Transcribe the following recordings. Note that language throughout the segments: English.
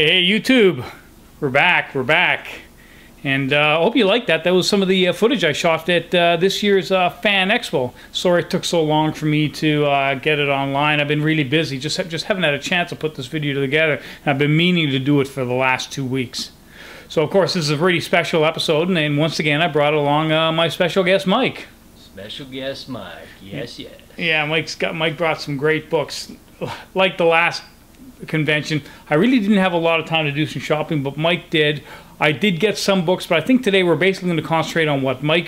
Hey, YouTube, we're back, and I hope you liked that. That was some of the footage I shot at this year's Fan Expo. Sorry it took so long for me to get it online. I've been really busy, just haven't had a chance to put this video together. And I've been meaning to do it for the last 2 weeks. So of course this is a really special episode, and once again I brought along my special guest Mike. Special guest Mike, yes. Yeah, Mike brought some great books. Like the last convention, I really didn't have a lot of time to do some shopping, but Mike did. I did get some books, but I think today we're basically going to concentrate on what Mike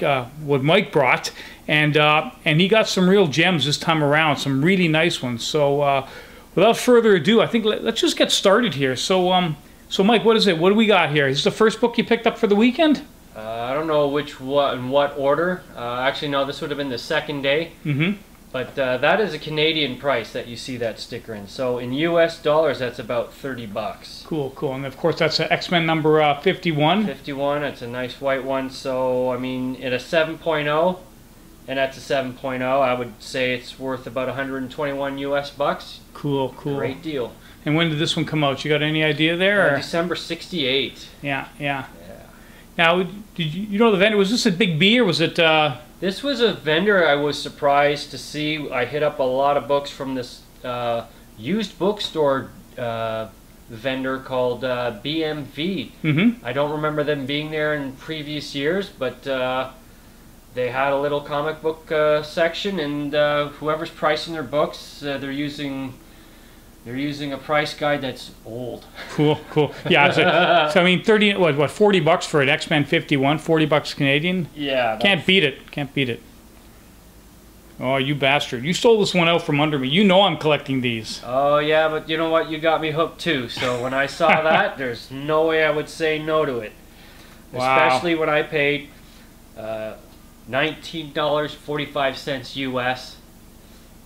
brought, and he got some real gems this time around, some really nice ones. So without further ado, I think let's just get started here. So Mike, what is it? What do we got here? Is this the first book you picked up for the weekend? I don't know in what order. Actually, no, this would have been the second day. Mm-hmm. But that is a Canadian price that you see that sticker in. So in U.S. dollars, that's about $30. Cool. And of course, that's an X-Men number 51. 51. It's a nice white one. So I mean, at a 7.0, and that's a 7.0, I would say it's worth about 121 U.S. bucks. Cool. Great deal. And when did this one come out? You got any idea there? December '68. Yeah. Now, did you know the vendor? Was this a Big B or was it? This was a vendor I was surprised to see. I hit up a lot of books from this used bookstore vendor called BMV. Mm-hmm. I don't remember them being there in previous years, but they had a little comic book section, and whoever's pricing their books, they're using a price guide that's old. Cool. Yeah, so I mean, 40 bucks for an X-Men 51, 40 bucks Canadian? Yeah. Can't beat it. Oh, you bastard. You stole this one out from under me. You know I'm collecting these. Oh, yeah, but you know what? You got me hooked too. So when I saw that, there's no way I would say no to it. Wow. Especially when I paid $19.45 US.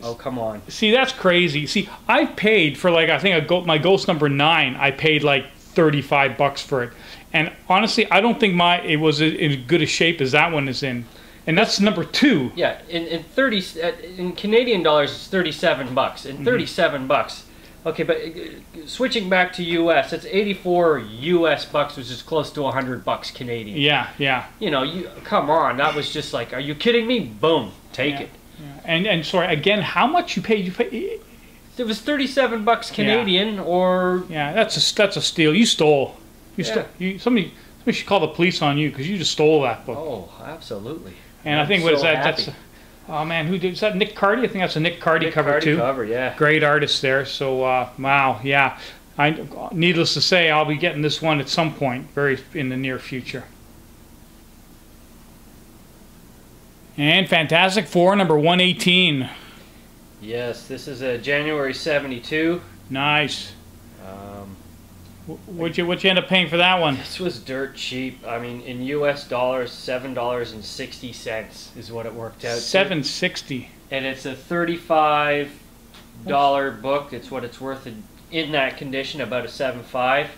Oh, come on. See, that's crazy. See, I paid for, like, I think my Ghost number 9, I paid like 35 bucks for it. And honestly, I don't think it was in good a shape as that one is in. And that's number 2. Yeah, in Canadian dollars, it's 37 bucks. In 37 bucks. Okay, but switching back to US, it's 84 US bucks, which is close to 100 bucks Canadian. Yeah. You know, come on. That was just like, are you kidding me? Boom, take it. Yeah. And sorry, again, how much you paid? It was 37 bucks Canadian, or... Yeah, that's a steal. You stole. Somebody should call the police on you, because you just stole that book. Oh, absolutely. And I think, what is that? That's... Oh, man, who did... Is that Nick Cardy? I think that's a Nick Cardy cover, too. Cover, yeah. Great artist there. So, wow, yeah. Needless to say, I'll be getting this one at some point, in the near future. And Fantastic Four, number 118. Yes, this is a January 72. Nice. What'd you end up paying for that one? This was dirt cheap. I mean, in U.S. dollars, $7.60 is what it worked out. $7.60. And it's a $35 book. It's what it's worth in that condition, about a 7.5.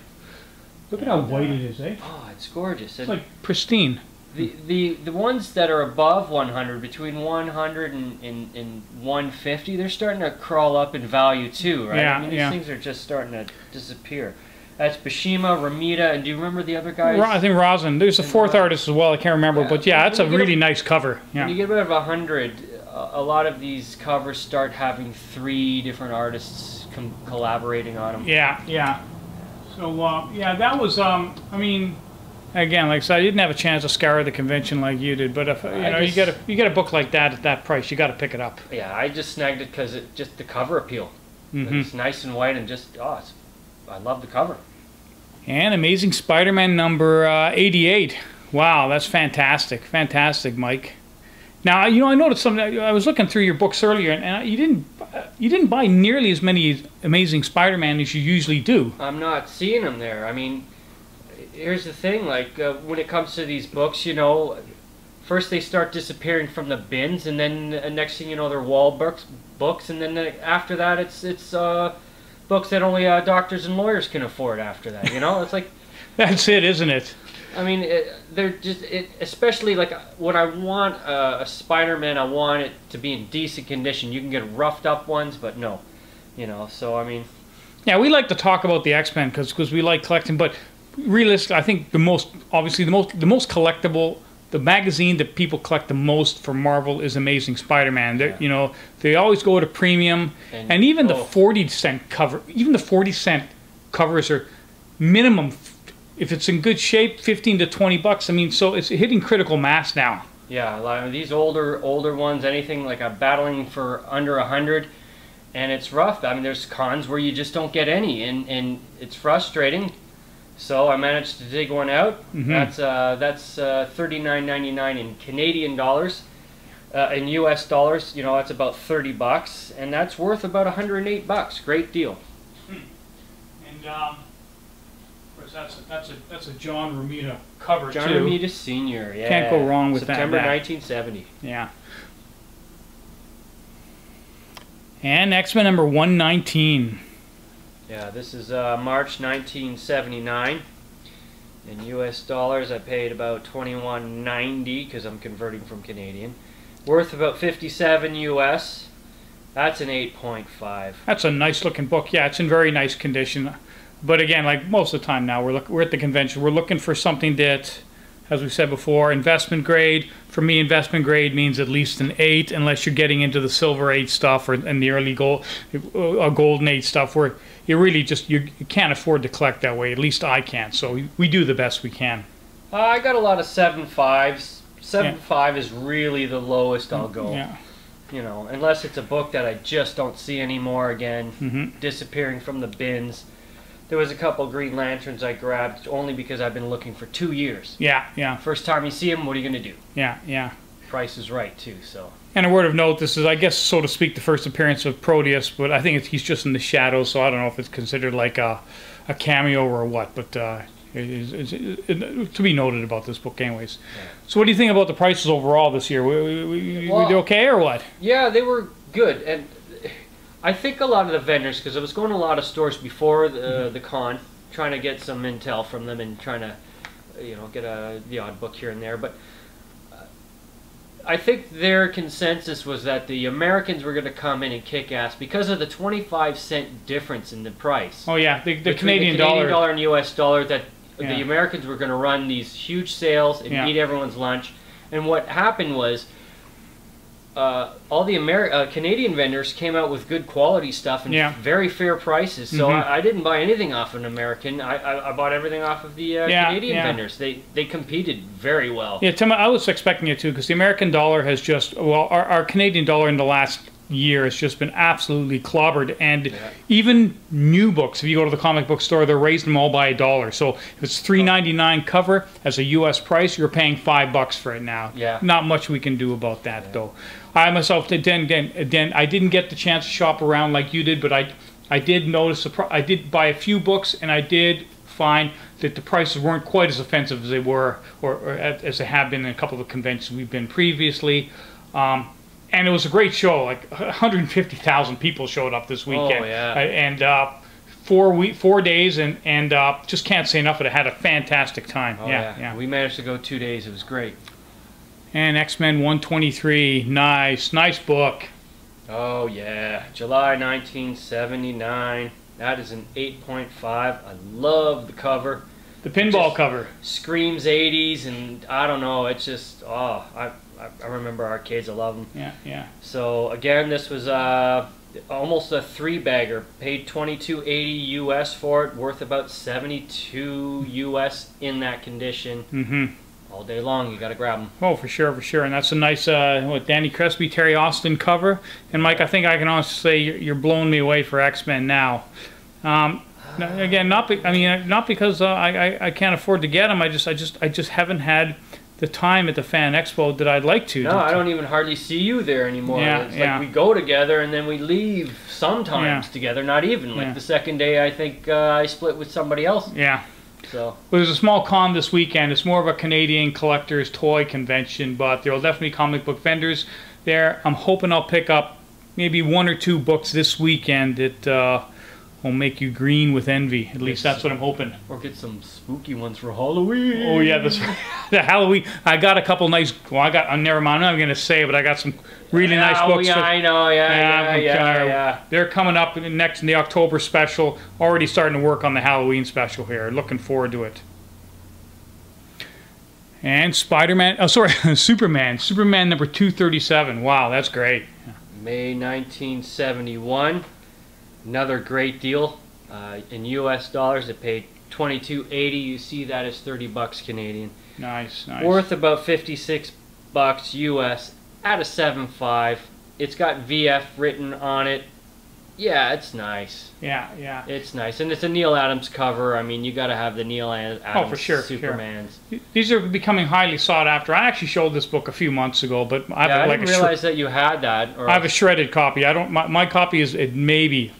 Look at how white it is, eh? Oh, it's gorgeous. It's like pristine. The ones that are above 100, between 100 and 150, they're starting to crawl up in value too, right? Yeah, I mean, these things are just starting to disappear. That's Bashima, Ramita, and do you remember the other guys? I think Rosin. There's a fourth artist as well. I can't remember, but yeah, that's a really nice cover. Yeah. When you get above 100, a lot of these covers start having 3 different artists collaborating on them. Yeah. So yeah, that was I mean. Again, like I said, I didn't have a chance to scour the convention like you did, but if you get a book like that at that price, you got to pick it up. Yeah, I just snagged it because just the cover appeal. It's nice and white, and just I love the cover. And Amazing Spider-Man number 88. Wow, that's fantastic, Mike. Now I noticed something. I was looking through your books earlier, and you didn't buy nearly as many Amazing Spider-Man as you usually do. I'm not seeing them there. I mean. Here's the thing, like, when it comes to these books, first they start disappearing from the bins, and then next thing you know, they're wall books, and then after that, it's books that only doctors and lawyers can afford after that, It's like... That's it, isn't it? I mean, they're just... especially, like, when I want a Spider-Man, I want it to be in decent condition. You can get roughed up ones, but no. So, I mean... Yeah, we like to talk about the X-Men because we like collecting, but realistically, I think the most collectible, the magazine that people collect the most for Marvel is Amazing Spider-Man. Yeah. You know, they always go to premium, and even the 40-cent cover, even the 40-cent covers are minimum. If it's in good shape, 15 to 20 bucks. I mean, so it's hitting critical mass now. Yeah, like these older ones, anything like I'm battling for under 100, and it's rough. I mean, there's cons where you just don't get any, and it's frustrating. So I managed to dig one out. That's $39.99 in Canadian dollars. In U.S. dollars, you know, that's about 30 bucks, and that's worth about 108 bucks. Great deal. And that's a John Romita cover John too. Romita Sr. Yeah, Can't go wrong with September that. 1970. Yeah. And X-Men number 119. Yeah, this is March 1979. In U.S. dollars, I paid about $21.90 because I'm converting from Canadian. Worth about 57 U.S. That's an 8.5. That's a nice looking book. Yeah, it's in very nice condition. But again, like most of the time now, we're at the convention. We're looking for something that, as we said before, investment grade. For me, investment grade means at least an 8, unless you're getting into the Silver Age stuff or in the early Golden Age stuff, where you really just you can't afford to collect that way. At least I can't. So we do the best we can. I got a lot of 7.5s. 7.5 is really the lowest I'll go. Yeah. You know, unless it's a book that I just don't see anymore again, disappearing from the bins. There was a couple Green Lanterns I grabbed only because I've been looking for 2 years. Yeah, yeah. First time you see them, what are you going to do? Yeah, yeah. Price is right, too, so. And a word of note, this is, I guess, so to speak, the first appearance of Proteus, but I think he's just in the shadows, so I don't know if it's considered like a cameo or what, but to be noted about this book anyways. Yeah. So what do you think about the prices overall this year? We okay or what? Yeah, they were good, and I think a lot of the vendors, because I was going to a lot of stores before the con, trying to get some intel from them and trying to, you know, get the odd book here and there. But I think their consensus was that the Americans were going to come in and kick ass because of the 25-cent difference in the price. Oh yeah, the Canadian dollar and U.S. dollar. That the Americans were going to run these huge sales and eat everyone's lunch. And what happened was, all the Canadian vendors came out with good quality stuff and very fair prices. So I didn't buy anything off an American. I bought everything off of the Canadian vendors. They competed very well. Yeah, Tim, I was expecting it too, because the American dollar has just, well, our Canadian dollar in the last year has just been absolutely clobbered, and even new books, if you go to the comic book store, they're raising them all by $1. So if it's $3.99 cover as a U.S. price, you're paying $5 for it now. Yeah, not much we can do about that though. I myself I didn't get the chance to shop around like you did, but I did notice I did buy a few books, and I did find that the prices weren't quite as offensive as they were, or as they have been in a couple of conventions we've been previously. And it was a great show. Like 150,000 people showed up this weekend. Oh, yeah. And 4 days, and just can't say enough of it. I had a fantastic time. Oh, yeah. We managed to go 2 days. It was great. And X-Men 123, nice book. Oh yeah, July 1979. That is an 8.5. I love the cover. The pinball cover screams 80s, and I don't know. It's just I remember arcades. I love them. Yeah, yeah. So again, this was almost a 3-bagger. Paid $22.80 US for it, worth about 72 US in that condition. All day long, you got to grab them. Oh, for sure, for sure. And that's a nice, Danny Crespi, Terry Austin cover. And Mike, I think I can honestly say you're blowing me away for X-Men now. Again, not because I can't afford to get them. I just haven't had the time at the Fan Expo that I'd like to. No, I don't even hardly see you there anymore. It's like we go together and then we leave sometimes together. Not even like the second day. I think I split with somebody else. Yeah. So. Well, there's a small con this weekend. It's more of a Canadian collector's toy convention, but there will definitely be comic book vendors there. I'm hoping I'll pick up maybe 1 or 2 books this weekend that will make you green with envy. At least that's what I'm hoping. Or get some spooky ones for Halloween. Oh yeah, the Halloween. I got a couple nice. Well, I got. Never mind. I'm not going to say, but I got some really nice books. Yeah, I know. Yeah. They're coming up next in the October special. Already starting to work on the Halloween special here. Looking forward to it. And Spider-Man. Oh, sorry, Superman. Superman number 237. Wow, that's great. May 1971. Another great deal. In U.S. dollars, it paid $22.80. You see that as $30 Canadian. Nice. Worth about $56 U.S. at a 7.5. It's got VF written on it. Yeah, it's nice. Yeah. It's nice, and it's a Neil Adams cover. I mean, you got to have the Neil Adams for sure, Supermans. Sure. These are becoming highly sought after. I actually showed this book a few months ago, but I didn't realize that you had that. I have a shredded copy. I don't. My copy is maybe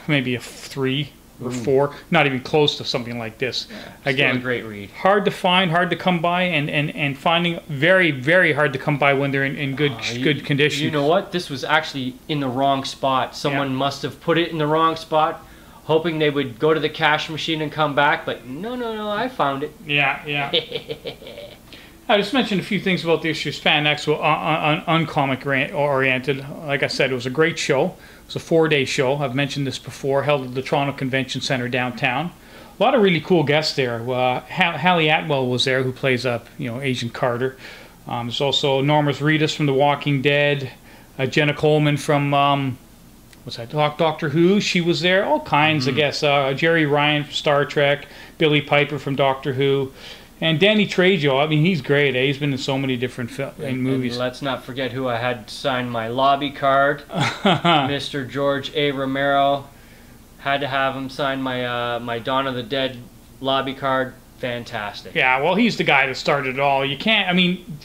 maybe a 3 or 4, not even close to something like this. Yeah, again, still a great read. Hard to find, hard to come by, and finding very, very hard to come by when they're in good condition. You know what? This was actually in the wrong spot. Someone must have put it in the wrong spot, hoping they would go to the cash machine and come back. But no, I found it. Yeah. I just mentioned a few things about the issues. Fan Expo, uncomic oriented. Like I said, it was a great show. It was a 4-day show. I've mentioned this before. Held at the Toronto Convention Center downtown. A lot of really cool guests there. Hallie Atwell was there, who plays Agent Carter. There's also Norma Reedus from The Walking Dead. Jenna Coleman from Doctor Who. She was there. All kinds, I guess. Jerry Ryan from Star Trek. Billy Piper from Doctor Who. And Danny Trejo, I mean, he's great. He's been in so many different movies. And let's not forget who I had sign my lobby card. Mr. George A. Romero. Had to have him sign my Dawn of the Dead lobby card. Fantastic. Yeah, well, he's the guy that started it all. You can't, I mean,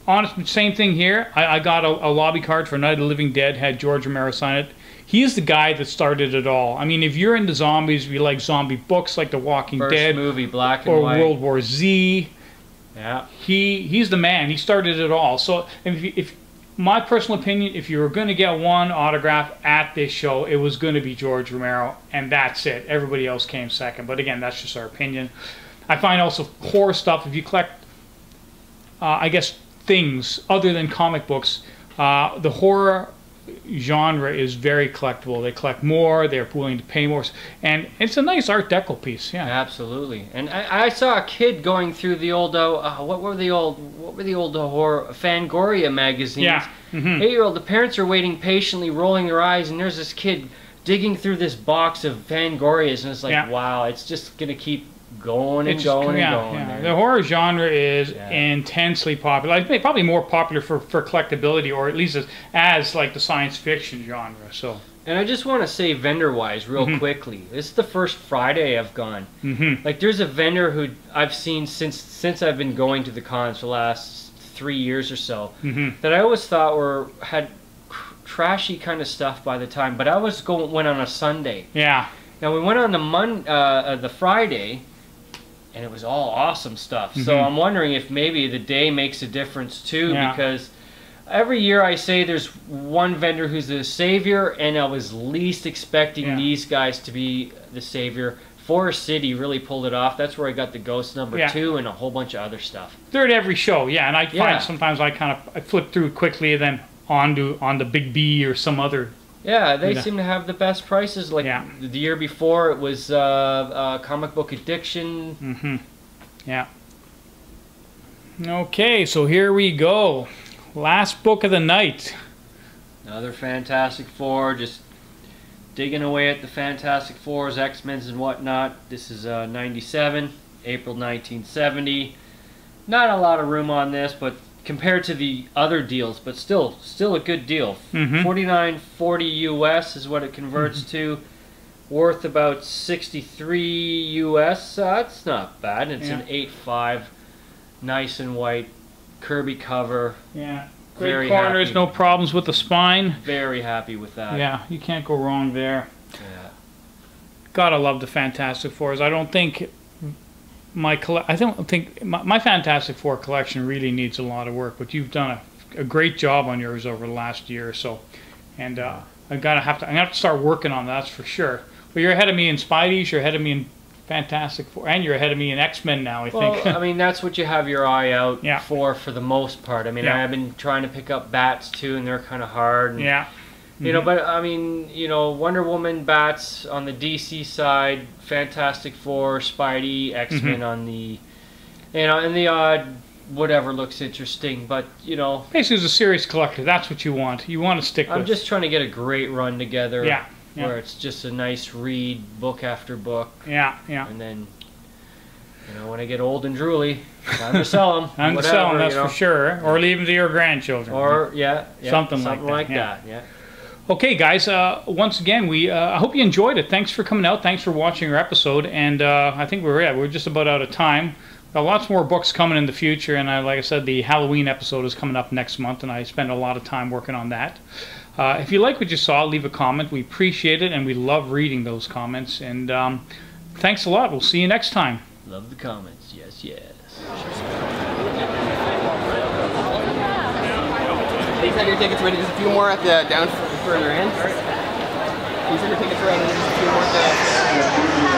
honest, same thing here. I got a lobby card for Night of the Living Dead, had George Romero sign it. He's the guy that started it all. I mean, if you're into zombies, if you like zombie books like The Walking Dead, movie, black and or white, World War Z, yeah, he's the man. He started it all. So, if my personal opinion, if you were going to get one autograph at this show, it was going to be George Romero, and that's it. Everybody else came second. But again, that's just our opinion. I find also horror stuff. If you collect, I guess, things other than comic books, the horror genre is very collectible. They collect more, they're willing to pay more, and it's a nice art deco piece. Yeah, absolutely. And I saw a kid going through the old what were the old horror Fangoria magazines. Yeah. 8-year-old, the parents are waiting patiently, rolling their eyes, and there's this kid digging through this box of Fangorias, and it's like, wow, it's just gonna keep going and going and going. Yeah. The horror genre is intensely popular. I think probably more popular for collectability, or at least as like the science fiction genre. So. And I just want to say, vendor-wise, real quickly, this is the first Friday I've gone. Like, there's a vendor who I've seen since I've been going to the cons for the last 3 years or so, that I always thought had trashy kind of stuff by the time, but I went on a Sunday. Yeah. Now we went on the Friday, and it was all awesome stuff. So I'm wondering if maybe the day makes a difference too, because every year I say there's one vendor who's the savior, and I was least expecting these guys to be the savior. Forest City really pulled it off. That's where I got the Ghost number 2 and a whole bunch of other stuff. They're at every show, and I find sometimes I flip through it quickly and then on the Big B or some other. Yeah, they seem to have the best prices. Like the year before, it was Comic Book Addiction. Yeah. Okay, so here we go. Last book of the night. Another Fantastic Four, just digging away at the Fantastic Fours, X-Men's and whatnot. This is 97, April 1970. Not a lot of room on this, but compared to the other deals, but still a good deal. $49.40 US is what it converts to. Worth about $63 US. That's not bad. It's an 8.5, nice and white, Kirby cover. Yeah, great corners, happy. No problems with the spine. Very happy with that. Yeah, you can't go wrong there. Yeah. Gotta love the Fantastic Fours. I don't think my Fantastic Four collection really needs a lot of work, but you've done a great job on yours over the last year or so. And I'm gonna have to start working on that, that's for sure. But you're ahead of me in Spidey's, you're ahead of me in Fantastic Four, and you're ahead of me in X-Men now, I think. Well, I mean, that's what you have your eye out Yeah. for the most part. I mean, Yeah. I've been trying to pick up Bats too, and they're kind of hard. And, Yeah. You know, but I mean, you know, Wonder Woman, Bats on the DC side, Fantastic Four, Spidey, X-Men on the, you know, and the odd whatever looks interesting. But you know, Basically, as a serious collector, that's what you want. You want to stick with. I'm just trying to get a great run together. Yeah. Yeah. Where it's just a nice read, book after book. Yeah, yeah. And then, you know, when I get old and drooly, time to sell them. Time to sell them, that's for sure. Or leave them to your grandchildren. Or, something like that. Yeah. Okay, guys, once again, I hope you enjoyed it. Thanks for coming out. Thanks for watching our episode. And I think we're just about out of time. Got lots more books coming in the future. And like I said, the Halloween episode is coming up next month. And I spend a lot of time working on that. If you like what you saw, leave a comment. We appreciate it, and we love reading those comments. And thanks a lot. We'll see you next time. Love the comments. Yes. Please have your tickets ready. There's a few more at the down further end. Please have your tickets ready. There's a few more at the